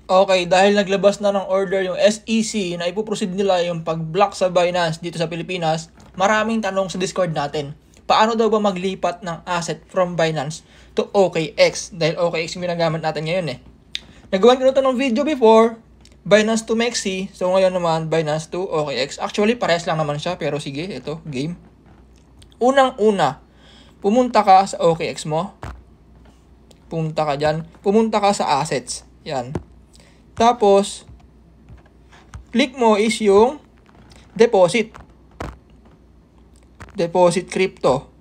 Okay, dahil naglabas na ng order yung SEC na ipoproceed nila yung pag-block sa Binance dito sa Pilipinas, maraming tanong sa Discord natin. Paano daw ba maglipat ng asset from Binance to OKX? Dahil OKX yung ginagamit natin ngayon eh. Nagawan ko na ito ng video before, Binance to Mexi. So ngayon naman, Binance to OKX. Actually, parehas lang naman siya, pero sige, ito, game. Unang-una, pumunta ka sa OKX mo. Pumunta ka dyan. Pumunta ka sa assets. Yan. Tapos, click mo is yung deposit. Deposit crypto.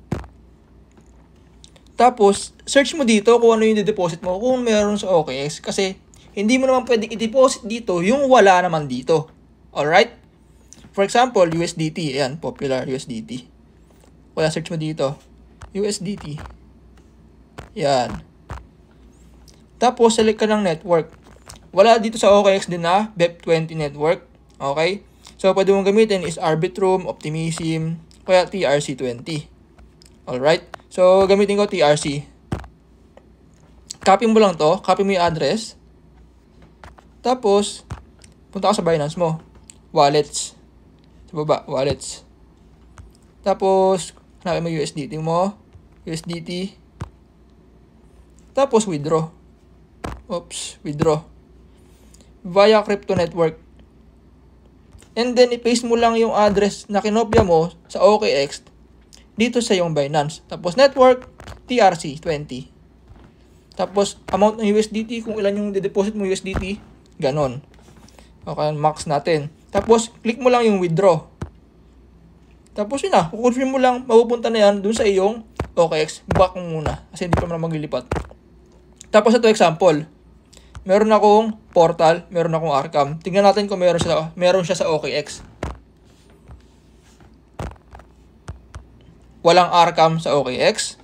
Tapos, search mo dito kung ano yung deposit mo kung meron sa OKX. Kasi, hindi mo naman pwedeng i-deposit dito yung wala naman dito. Alright? For example, USDT. Ayan, popular USDT. Wala, search mo dito. USDT. Yan. Tapos, select ka ng network. Wala dito sa OKX din na BEP20 network. Okay? So, pwede mong gamitin is Arbitrum, Optimism, kaya TRC20. Alright? So, gamitin ko TRC. Copy mo lang to. Copy mo yung address. Tapos, punta ka sa Binance mo. Wallets. Sa baba, wallets. Tapos, hanapin mo USDT mo. USDT. Tapos, withdraw. Oops, withdraw. Via crypto network. And then, i-paste mo lang yung address na kinopya mo sa OKX dito sa yung Binance. Tapos, network, TRC20. Tapos, amount ng USDT, kung ilan yung de-deposit mo USDT, ganon. Okay, max natin. Tapos, click mo lang yung withdraw. Tapos, yun na. Confirm mo lang, mapupunta na yan dun sa iyong OKX. Back mo muna. Kasi hindi pa naman maglilipat. Tapos, ito example. Meron akong portal, meron akong Arkham. Tingnan natin kung meron siya sa OKX. Walang Arkham sa OKX.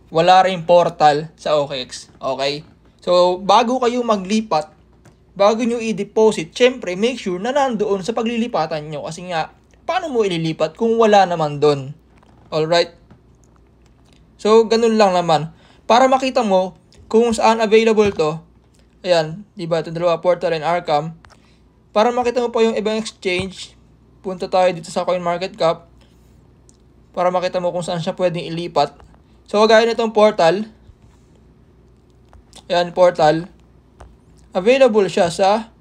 Wala rin portal sa OKX. Okay? So, bago kayo maglipat, bago nyo i-deposit, syempre, make sure na nandoon sa paglilipatan nyo. Kasi nga, paano mo ililipat kung wala naman doon? Alright? So, ganun lang naman. Para makita mo kung saan available to, ayan, diba, ito dalawa, Portal and Arkham. Para makita mo pa yung ibang exchange, punta tayo dito sa CoinMarketCap para makita mo kung saan siya pwedeng ilipat. So, gaya nitong Portal, ayan, Portal, available siya sa,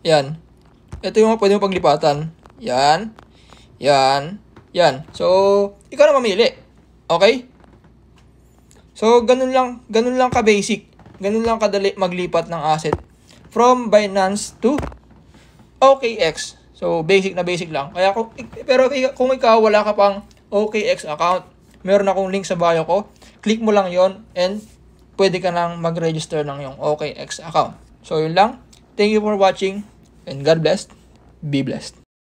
ayan, ito yung pwede mo paglipatan. Yan, yan, yan. So, ikaw na mamili. Okay? So, ganun lang ka-basic. Ganun lang kadali maglipat ng asset from Binance to OKX. So, basic na basic lang. Kaya pero kung ikaw wala ka pang OKX account, meron akong link sa bio ko. Click mo lang yon and pwede ka nang mag-register ng yung OKX account. So, yun lang. Thank you for watching and God bless. Be blessed.